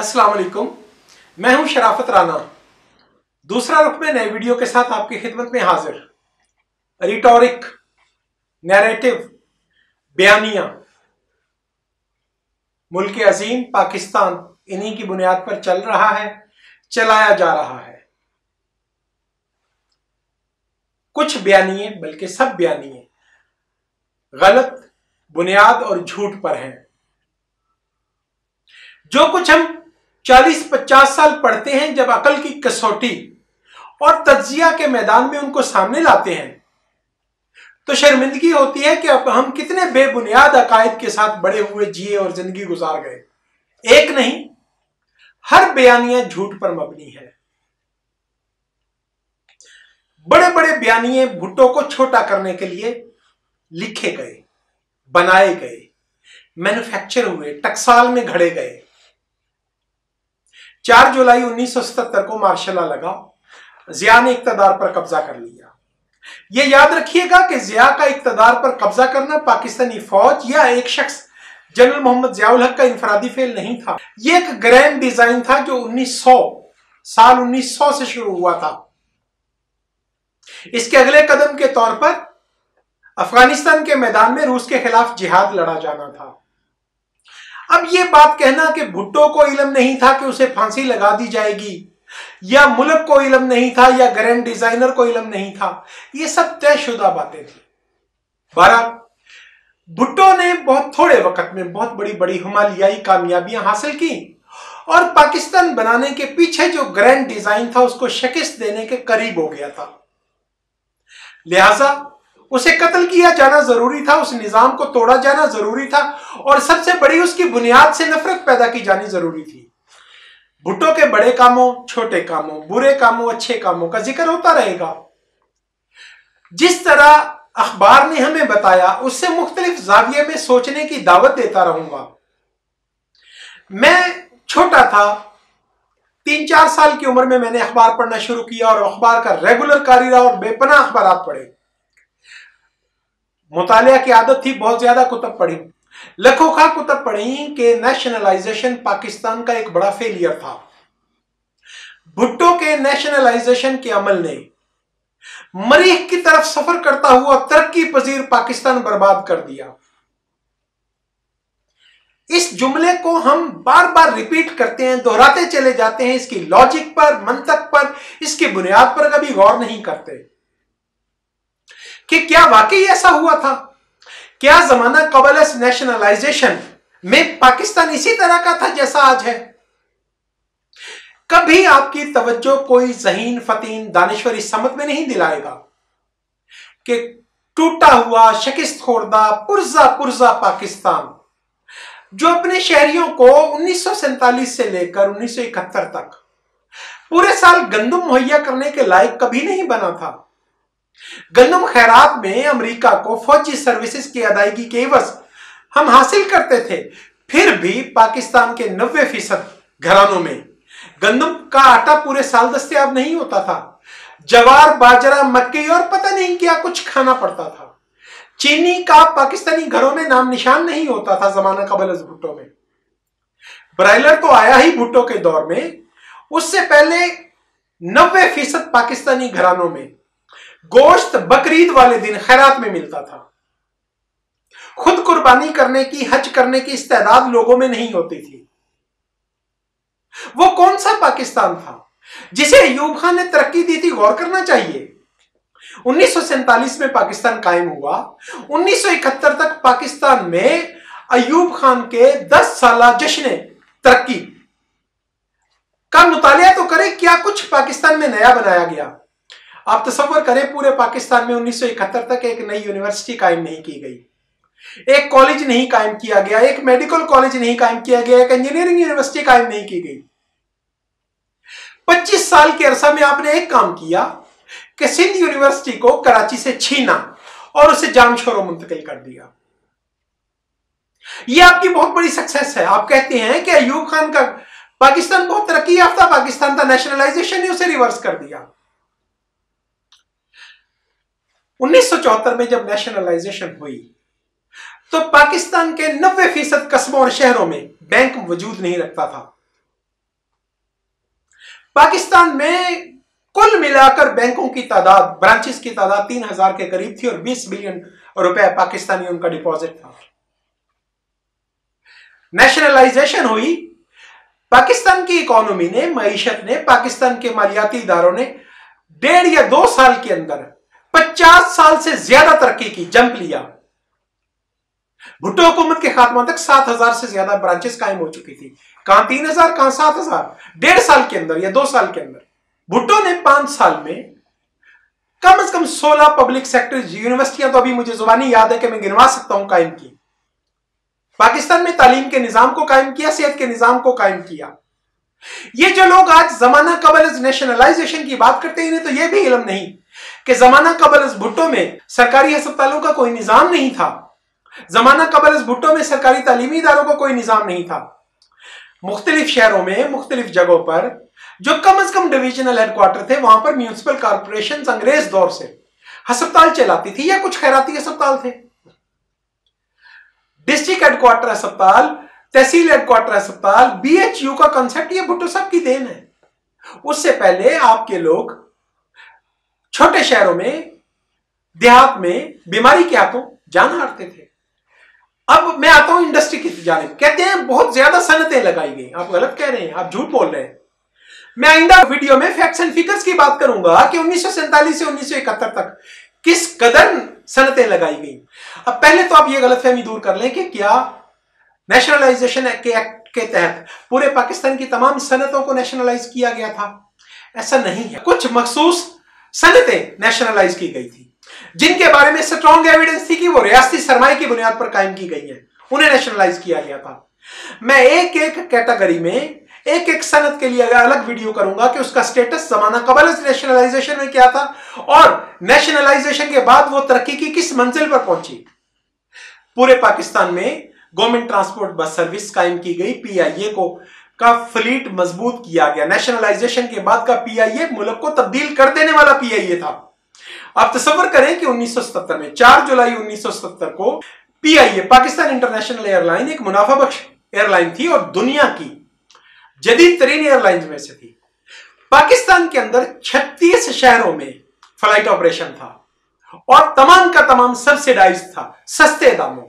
अस्सलाम वालेकुम, मैं हूं शराफत राना। दूसरा रुख में नए वीडियो के साथ आपकी खिदमत में हाजिर। रिटोरिक, नैरेटिव, बयानिया, मुल्क अजीम पाकिस्तान इन्हीं की बुनियाद पर चल रहा है, चलाया जा रहा है। कुछ बयानिए बल्कि सब बयानिए गलत बुनियाद और झूठ पर हैं। जो कुछ हम 40-50 साल पढ़ते हैं, जब अकल की कसौटी और तज्जिया के मैदान में उनको सामने लाते हैं तो शर्मिंदगी होती है कि अब हम कितने बेबुनियाद अकायद के साथ बड़े हुए, जिए और जिंदगी गुजार गए। एक नहीं, हर बयानिया झूठ पर मबनी है। बड़े बड़े बयानिए भुट्टो को छोटा करने के लिए लिखे गए, बनाए गए, मैन्युफैक्चर हुए, टकसाल में घड़े गए। 4 जुलाई 1977 को मार्शल लॉ लगा, जिया ने इक्तदार पर कब्जा कर लिया। यह याद रखिएगा कि जिया का इक्तदार पर कब्जा करना पाकिस्तानी फौज या एक शख्स जनरल मोहम्मद जियाउल हक का इंफरादी फेल नहीं था। यह एक ग्रैंड डिजाइन था जो 1900 से शुरू हुआ था। इसके अगले कदम के तौर पर अफगानिस्तान के मैदान में रूस के खिलाफ जिहाद लड़ा जाना था। अब यह बात कहना कि भुट्टो को इल्म नहीं था कि उसे फांसी लगा दी जाएगी, या मुल्क को इल्म नहीं था, या ग्रैंड डिजाइनर को इल्म नहीं था, यह सब तयशुदा बातें थी। बहरहाल भुट्टो ने बहुत थोड़े वक्त में बहुत बड़ी बड़ी हिमालयाई कामयाबियां हासिल की और पाकिस्तान बनाने के पीछे जो ग्रैंड डिजाइन था उसको शिकस्त देने के करीब हो गया था। लिहाजा उसे कत्ल किया जाना जरूरी था, उस निजाम को तोड़ा जाना जरूरी था और सबसे बड़ी उसकी बुनियाद से नफरत पैदा की जानी जरूरी थी। भुट्टो के बड़े कामों, छोटे कामों, बुरे कामों, अच्छे कामों का जिक्र होता रहेगा। जिस तरह अखबार ने हमें बताया उससे मुख्तलिफ जाविये में सोचने की दावत देता रहूंगा। मैं छोटा था, 3-4 साल की उम्र में मैंने अखबार पढ़ना शुरू किया और अखबार का रेगुलर कारी रहा और बेपनाह अखबार पढ़े। मुतालिया की आदत थी, बहुत ज्यादा कुतब पढ़ी, लखों कुतब पढ़ी कि नेशनलाइजेशन पाकिस्तान का एक बड़ा फेलियर था। भुट्टो के नेशनलाइजेशन के अमल ने मरीख की तरफ सफर करता हुआ तरक्की पजीर पाकिस्तान बर्बाद कर दिया। इस जुमले को हम बार बार रिपीट करते हैं, दोहराते चले जाते हैं, इसकी लॉजिक पर, मंतक पर, इसकी बुनियाद पर कभी गौर नहीं करते कि क्या वाकई ऐसा हुआ था। क्या जमाना कबल नेशनलाइजेशन में पाकिस्तान इसी तरह का था जैसा आज है? कभी आपकी तवज्जो कोई ज़हीन फतीन दानिश्वर इस समझ में नहीं दिलाएगा कि टूटा हुआ, शिकस्त खोर्दा, पुरजा पाकिस्तान जो अपने शहरियों को 1947 से लेकर 1971 तक पूरे साल गंदम मुहैया करने के लायक कभी नहीं बना था। गंदम खैरात में अमेरिका को फौजी सर्विसेज की अदायगी के एवज हम हासिल करते थे, फिर भी पाकिस्तान के 90% घरानों में गंदम का आटा पूरे साल दस्तयाब नहीं होता था। जवार, बाजरा, मक्की और पता नहीं क्या कुछ खाना पड़ता था। चीनी का पाकिस्तानी घरों में नाम निशान नहीं होता था जमाना कबल भुट्टो में। ब्रायलर तो आया ही भुट्टो के दौर में, उससे पहले 90% पाकिस्तानी घरानों में गोश्त बकरीद वाले दिन खैरात में मिलता था। खुद कुर्बानी करने की, हज करने की इस्तेदाद लोगों में नहीं होती थी। वो कौन सा पाकिस्तान था जिसे अयूब खान ने तरक्की दी थी? गौर करना चाहिए। 1947 में पाकिस्तान कायम हुआ, 1971 तक पाकिस्तान में अयूब खान के 10 साला जश्न तरक्की का मुतालिया तो करें, क्या कुछ पाकिस्तान में नया बनाया गया। आप तसव्वुर करें, पूरे पाकिस्तान में 1971 तक एक नई यूनिवर्सिटी कायम नहीं की गई, एक कॉलेज नहीं कायम किया गया, एक मेडिकल कॉलेज नहीं कायम किया गया, एक इंजीनियरिंग यूनिवर्सिटी कायम नहीं की गई। 25 साल के अरसा में आपने एक काम किया कि सिंध यूनिवर्सिटी को कराची से छीना और उसे जामशोरो मुंतकिल कर दिया। यह आपकी बहुत बड़ी सक्सेस है। आप कहते हैं कि अयूब खान का पाकिस्तान बहुत तरक्की याफ्ता पाकिस्तान था, नेशनलाइजेशन ने उसे रिवर्स कर दिया। 1974 में जब नेशनलाइजेशन हुई तो पाकिस्तान के 90% कस्बों और शहरों में बैंक वजूद नहीं रखता था। पाकिस्तान में कुल मिलाकर बैंकों की तादाद, ब्रांचेस की तादाद 3000 के करीब थी और 20 बिलियन रुपए पाकिस्तानी उनका डिपॉजिट था। नेशनलाइजेशन हुई, पाकिस्तान की इकोनॉमी ने, मईशत ने, पाकिस्तान के मालियाती इदारों ने 1.5 या 2 साल के अंदर 50 साल से ज्यादा तरक्की की, जंप लिया। भुट्टो हुकूमत के खात्मा तक 7000 से ज्यादा ब्रांचेस कायम हो चुकी थी। कहां 3000, कहां 7000, 1.5 साल के अंदर या 2 साल के अंदर। भुट्टो ने 5 साल में कम से कम 16 पब्लिक सेक्टर यूनिवर्सिटियां, तो अभी मुझे जुबानी याद है कि मैं गिनवा सकता हूं, कायम की। पाकिस्तान में तालीम के निजाम को कायम किया, सेहत के निजाम को कायम किया। ये जो लोग आज जमाना कबल नेशनलाइजेशन की बात करते हैं, इन्हें तो यह भी इल्म नहीं कि जमाना कबल भुट्टो में सरकारी अस्पतालों का कोई निजाम नहीं था, जमाना कबल भुट्टो में सरकारी तालीमी इदारों का कोई निजाम नहीं था। मुख्तलिफ शहरों में, मुख्तलिफ जगहों पर जो कम से कम डिविजनल हेडक्वार्टर थे, वहां पर म्यूनिसिपल कॉर्पोरेशन अंग्रेज दौर से अस्पताल चलाती थी या कुछ खैराती अस्पताल थे। डिस्ट्रिक्ट हेडक्वार्टर अस्पताल, तहसील हेडक्वार्टर अस्पताल, BHU का कंसेप्ट ये भुट्टो साहब की देन है। उससे पहले आपके लोग छोटे शहरों में, देहात में बीमारी के हाथों जान हारते थे। अब मैं आता हूं इंडस्ट्री की जानिब। कहते हैं बहुत ज्यादा सनतें लगाई गई। आप गलत कह रहे हैं, आप झूठ बोल रहे हैं। मैं आइंदा वीडियो में फैक्ट्स एंड फिगर्स की बात करूंगा कि 1947 से 1971 तक किस कदर सनतें लगाई गई। अब पहले तो आप ये गलतफहमी दूर कर लें कि क्या नेशनलाइजेशन के एक्ट के तहत पूरे पाकिस्तान की तमाम सनतों को नेशनलाइज किया गया था। ऐसा नहीं है। कुछ मखसूस सनतें नेशनलाइज की गई थी जिनके बारे में स्ट्रॉन्ग एविडेंस थी कि वो रियासती सरमाए की बुनियाद पर कायम की गई हैं, उन्हें नेशनलाइज किया गया था। मैं एक एक कैटेगरी में, एक एक सनत के लिए अलग वीडियो करूंगा कि उसका स्टेटस जमाना कबल नेशनलाइजेशन में क्या था और नेशनलाइजेशन के बाद वो तरक्की की किस मंजिल पर पहुंची। पूरे पाकिस्तान में गवर्नमेंट ट्रांसपोर्ट बस सर्विस कायम की गई। PIA को का फ्लीट मजबूत किया गया। नेशनलाइजेशन के बाद का PIA मुल्क को तब्दील कर देने वाला PIA था। आप तसव्वुर करें कि 1977 में 4 जुलाई 1977 को PIA, पाकिस्तान इंटरनेशनल एयरलाइन, एक मुनाफा बख्श एयरलाइन थी और दुनिया की जदीद तरीन एयरलाइंस में से थी। पाकिस्तान के अंदर 36 शहरों में फ्लाइट ऑपरेशन था और तमाम का तमाम सब्सिडाइज था, सस्ते दामों।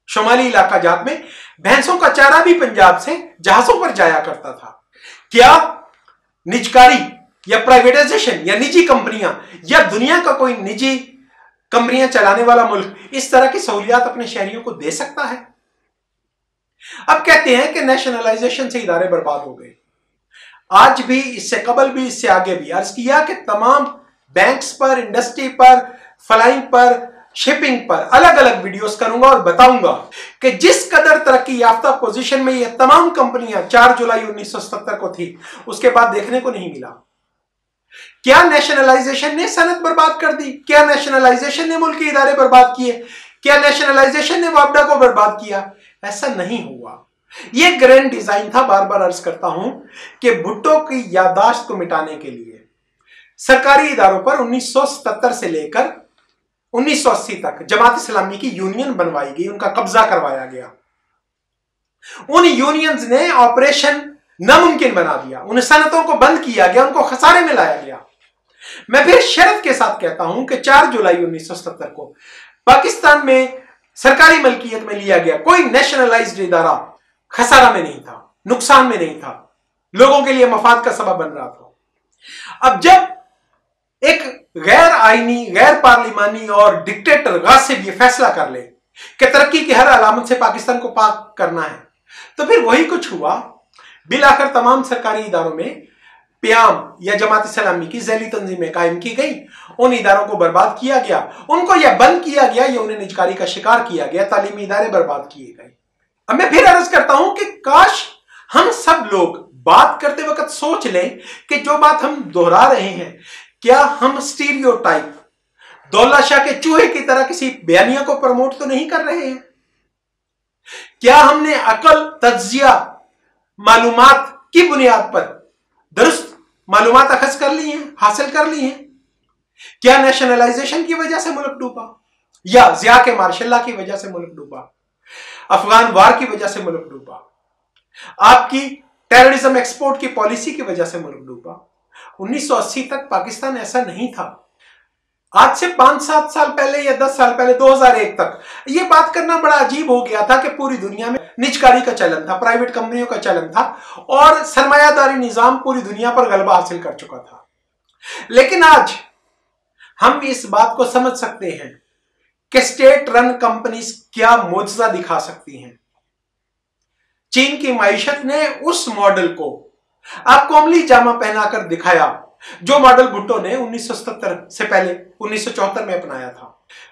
शुमाली इलाका जात में भैंसों का चारा भी पंजाब से जहाजों पर जाया करता था। क्या निजकारी या प्राइवेटाइजेशन या निजी कंपनियां या दुनिया का कोई निजी कंपनियां चलाने वाला मुल्क इस तरह की सहूलियात अपने शहरियों को दे सकता है? अब कहते हैं कि नेशनलाइजेशन से इदारे बर्बाद हो गए। आज भी, इससे कबल भी, इससे आगे भी अर्ज किया कि तमाम बैंक्स पर, इंडस्ट्री पर, फ्लाइंग पर, शिपिंग पर अलग अलग वीडियोस करूंगा और बताऊंगा कि जिस कदर तरक्की याफ्ता पोजीशन में ये तमाम कंपनियां 4 जुलाई 1977 को थी, उसके बाद देखने को नहीं मिला। क्या नेशनलाइजेशन ने सनत बर्बाद कर दी? क्या नेशनलाइजेशन ने मुल्क के इदारे बर्बाद किए? क्या नेशनलाइजेशन ने वापडा को बर्बाद किया? ऐसा नहीं हुआ। यह ग्रैंड डिजाइन था। बार बार अर्ज करता हूं कि भुट्टो की याददाश्त को मिटाने के लिए सरकारी इदारों पर 1977 से लेकर 1980 तक जमात इस्लामी की यूनियन बनवाई गई, उनका कब्जा करवाया गया। उन यूनियंस ने ऑपरेशन नामुमकिन बना दिया, उन सनतों को बंद किया गया, उनको खसारे में लाया गया। मैं फिर शर्त के साथ कहता हूं कि 4 जुलाई 1977 को पाकिस्तान में सरकारी मलकियत में लिया गया कोई नेशनलाइज्ड इदारा खसारा में नहीं था, नुकसान में नहीं था, लोगों के लिए मफाद का सबब बन रहा था। अब जब एक गैर आईनी, गैर पार्लिमानी और डिक्टेटर गासिब ये फैसला कर ले कि तरक्की की हर अलामत से पाकिस्तान को पाक करना है, तो फिर वही कुछ हुआ। बिलाखिर तमाम सरकारी इदारों में प्याम या जमात इस्लामी की ज़ैली तंजीमें कायम की गई, उन इदारों को बर्बाद किया गया, उनको या बंद किया गया या उन्हें निजकारी का शिकार किया गया, तालीमी इदारे बर्बाद किए गए। अब मैं फिर अर्ज करता हूं कि काश हम सब लोग बात करते वक्त सोच लें कि जो बात हम दोहरा रहे हैं, क्या हम स्टीरियोटाइप, दौला शाह के चूहे की तरह किसी बयानिया को प्रमोट तो नहीं कर रहे हैं? क्या हमने अकल, तज्जिया, मालूमात की बुनियाद पर दुरुस्त मालूमात अखज कर ली हैं, हासिल कर ली हैं? क्या नेशनलाइजेशन की वजह से मुल्क डूबा या जिया के मार्शल की वजह से मुल्क डूबा, अफगान वार की वजह से मुल्क डूबा, आपकी टेररिज्म एक्सपोर्ट की पॉलिसी की वजह से मुल्क डूबा। 1980 तक पाकिस्तान ऐसा नहीं था। आज से 5-7 साल पहले या 10 साल पहले 2001 तक यह बात करना बड़ा अजीब हो गया था कि पूरी दुनिया में निजकारी का चलन था, प्राइवेट कंपनियों का चलन था और सरमायादारी निजाम पूरी दुनिया पर गलबा हासिल कर चुका था। लेकिन आज हम इस बात को समझ सकते हैं कि स्टेट रन कंपनीज क्या मोजज़ा दिखा सकती हैं। चीन की माइशत ने उस मॉडल को आपको अमली जामा पहनाकर दिखाया जो मॉडल भुट्टो ने 1977 से पहले 1974 में अपनाया था।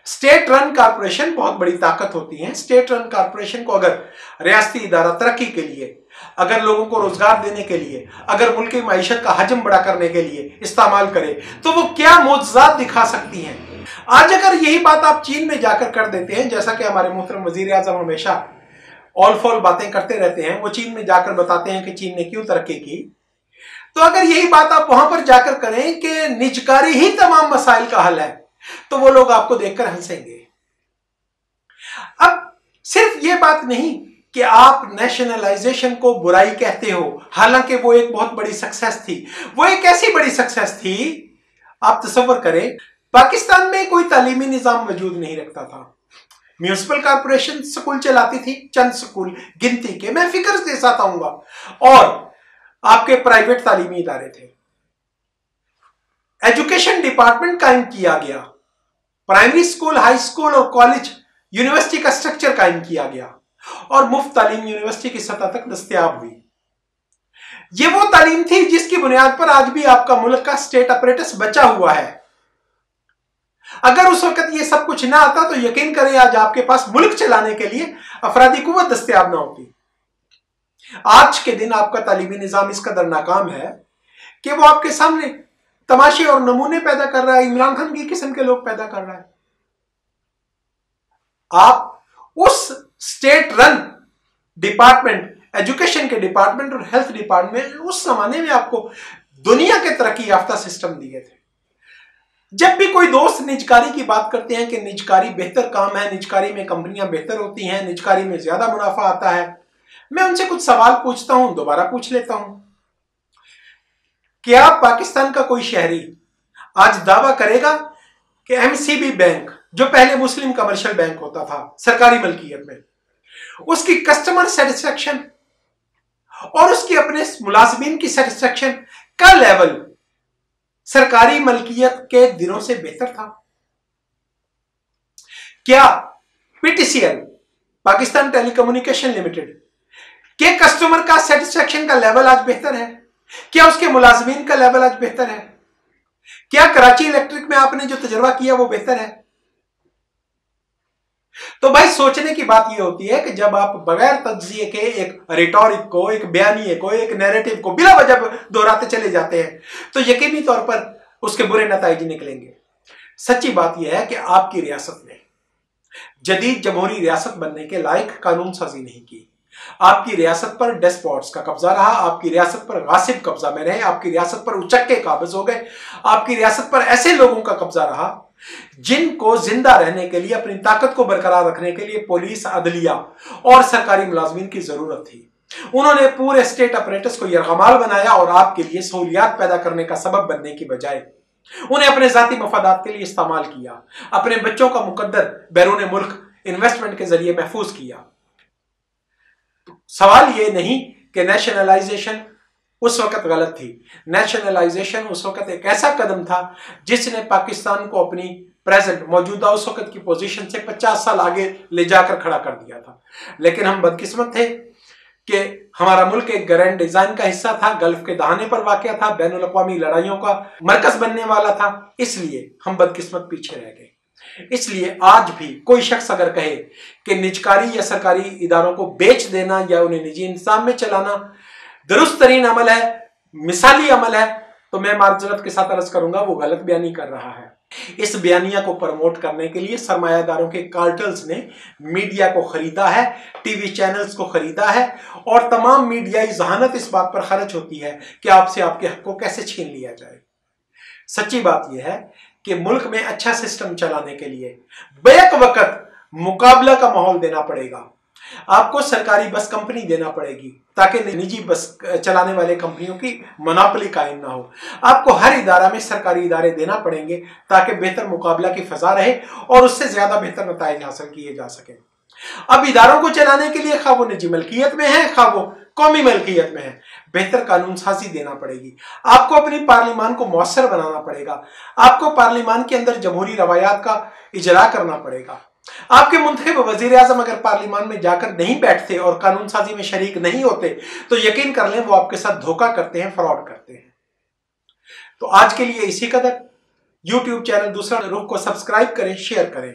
स्टेट रन कॉर्पोरेशन बहुत बड़ी ताकत होती है। स्टेट रन कॉर्पोरेशन को अगर रियासती इदारा तरक्की के लिए, अगर लोगों को रोजगार देने के लिए, अगर मुल्क की माइशत का हजम बड़ा करने के लिए इस्तेमाल करे तो वो क्या मोजज़ात दिखा सकती हैं। आज अगर यही बात आप चीन में जाकर कर देते हैं, जैसा कि हमारे मोहतरम वजीर आज़म हमेशा ऑल फॉल बातें करते रहते हैं, वो चीन में जाकर बताते हैं कि चीन ने क्यों तरक्की की, तो अगर यही बात आप वहां पर जाकर करें कि निजकारी ही तमाम मसाइल का हल है, तो वो लोग आपको देखकर हंसेंगे। अब सिर्फ ये बात नहीं कि आप नेशनलाइजेशन को बुराई कहते हो, हालांकि वो एक बहुत बड़ी सक्सेस थी। वो एक ऐसी बड़ी सक्सेस थी, आप तसव्वुर करें, पाकिस्तान में कोई तालीमी निजाम वजूद नहीं रखता था। म्यूनिसिपल कॉर्पोरेशन स्कूल चलाती थी, चंद स्कूल गिनती के, मैं फिक्र के साथ आऊंगा, और आपके प्राइवेट तालीमी इदारे थे। एजुकेशन डिपार्टमेंट कायम किया गया, प्राइमरी स्कूल, हाई स्कूल और कॉलेज, यूनिवर्सिटी का स्ट्रक्चर कायम किया गया और मुफ्त तालीम यूनिवर्सिटी की सतह तक दस्तयाब हुई। ये वो तालीम थी जिसकी बुनियाद पर आज भी आपका मुल्क का स्टेट अपरेटस बचा हुआ है। अगर उस वक्त ये सब कुछ ना आता तो यकीन करें आज आपके पास मुल्क चलाने के लिए अफरादी कुव्वत दस्तयाब ना होती। आज के दिन आपका तालीमी निजाम इस कदर नाकाम है कि वो आपके सामने तमाशे और नमूने पैदा कर रहा है, इमरान खान की किस्म के लोग पैदा कर रहा है। आप उस स्टेट रन डिपार्टमेंट, एजुकेशन के डिपार्टमेंट और हेल्थ डिपार्टमेंट उस जमाने में आपको दुनिया के तरक्की याफ्ता सिस्टम दिए थे। जब भी कोई दोस्त निजकारी की बात करते हैं कि निजकारी बेहतर काम है, निजकारी में कंपनियां बेहतर होती हैं, निजकारी में ज्यादा मुनाफा आता है, मैं उनसे कुछ सवाल पूछता हूं, दोबारा पूछ लेता हूं। क्या पाकिस्तान का कोई शहरी आज दावा करेगा कि एमसीबी बैंक, जो पहले मुस्लिम कमर्शियल बैंक होता था सरकारी मलकियत में, उसकी कस्टमर सेटिस्फेक्शन और उसकी अपने मुलाजमीन की सेटिस्फेक्शन का लेवल सरकारी मलकियत के दिनों से बेहतर था? क्या पीटीसीएल, पाकिस्तान टेलीकम्युनिकेशन लिमिटेड के कस्टमर का सेटिस्फेक्शन का लेवल आज बेहतर है? क्या उसके मुलाजमीन का लेवल आज बेहतर है? क्या कराची इलेक्ट्रिक में आपने जो तजर्बा किया वो बेहतर है? तो भाई सोचने की बात यह होती है कि जब आप बगैर तज्जिए के एक रिटोरिक को, एक बयानिए को, एक नैरेटिव को बिला वजह दोहराते चले जाते हैं तो यकीनी तौर पर उसके बुरे नतीजे निकलेंगे। सच्ची बात यह है कि आपकी रियासत ने जदीद जमहूरी रियासत बनने के लायक कानून साजी नहीं की। आपकी रियासत पर डेस्पोट्स का कब्जा रहा, आपकी रियासत पर गासिब कब्जा में रहे, आपकी रियासत पर उचक्के काबिज हो गए, आपकी रियासत पर ऐसे लोगों का कब्जा रहा जिनको जिंदा रहने के लिए, अपनी ताकत को बरकरार रखने के लिए पुलिस, अदलिया और सरकारी मुलाजमीन की जरूरत थी। उन्होंने पूरे स्टेट अपरेटस को यरगमाल बनाया और आपके लिए सहूलियात पैदा करने का सबब बनने की बजाय उन्हें अपने जाती मफादात के लिए इस्तेमाल किया, अपने बच्चों का मुकद्दर बैरून मुल्क इन्वेस्टमेंट के जरिए महफूज किया। सवाल यह नहीं कि नेशनलाइजेशन उस वक्त गलत थी। नेशनलाइजेशन उस वक्त एक ऐसा कदम था जिसने पाकिस्तान को अपनी प्रेजेंट, मौजूदा उस वक्त की पोजीशन से 50 साल आगे ले जाकर खड़ा कर दिया था। लेकिन हम बदकिस्मत थे कि हमारा मुल्क एक ग्रैंड डिजाइन का हिस्सा था, गल्फ के दहाने पर वाक़या था, बैनुल अक़वामी लड़ाइयों का मरकज बनने वाला था, इसलिए हम बदकिस्मत पीछे रह गए। इसलिए आज भी कोई शख्स अगर कहे कि निजकारी या सरकारी इदारों को बेच देना या उन्हें निजी इंतजाम में चलाना दुरुस्त तरीन अमल है, मिसाली अमल है, तो मैं मार्जरत के साथ अर्ज करूंगा वो गलत बयानी कर रहा है। इस बयानिया को प्रमोट करने के लिए सरमायादारों के कार्टल्स ने मीडिया को खरीदा है, टीवी चैनल्स को खरीदा है और तमाम मीडियाई जहानत इस बात पर खर्च होती है कि आपसे आपके हक को कैसे छीन लिया जाए। सच्ची बात यह है कि मुल्क में अच्छा सिस्टम चलाने के लिए बेक वक्त मुकाबला का माहौल देना पड़ेगा। آپ کو سرکاری بس کمپنی دینا پڑے گی تاکہ نجی بس چلانے والے کمپنیوں کی مناپلی قائم نہ ہو. آپ کو ہر ادارہ میں سرکاری ادارے دینا پڑیں گے تاکہ بہتر مقابلہ کی فضا رہے اور اس سے زیادہ بہتر نتائج حاصل کیے جا سکیں. اب اداروں کو چلانے کے لیے خواہ وہ نجی ملکیت میں ہے خواہ وہ قومی ملکیت میں ہے، بہتر قانون سازی دینا پڑے گی. آپ کو اپنی پارلیمان کو مؤثر بنانا پڑے گا. آپ کو پارلیمان کے اندر جمہوری روایات کا اجرا کرنا پڑے گا. آپ کے منتخب وزیر اعظم اگر پارلیمان میں جا کر نہیں بیٹھتے اور قانون سازی میں شریک نہیں ہوتے تو یقین کر لیں وہ آپ کے ساتھ دھوکہ کرتے ہیں، فراڈ کرتے ہیں. تو آج کے لیے اسی قدر. یوٹیوب چینل دوسرا رخ کو سبسکرائب کریں، شیئر کریں.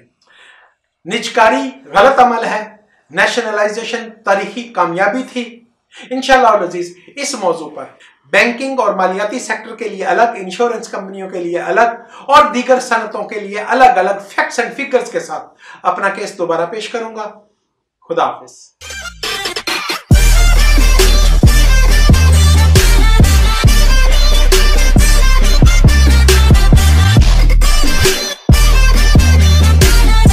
نجکاری غلط عمل ہے، نیشنلائزیشن تاریخی کامیابی تھی. انشاءاللہ العزیز اس موضوع پر بینکنگ اور مالیاتی سیکٹر کے لیے الگ، انشورنس کمپنیوں کے لیے الگ اور دیگر صنعتوں کے لیے الگ الگ فیکٹس اینڈ فگرز کے ساتھ اپنا کیس دوبارہ پیش کروں گا. خدا حافظ.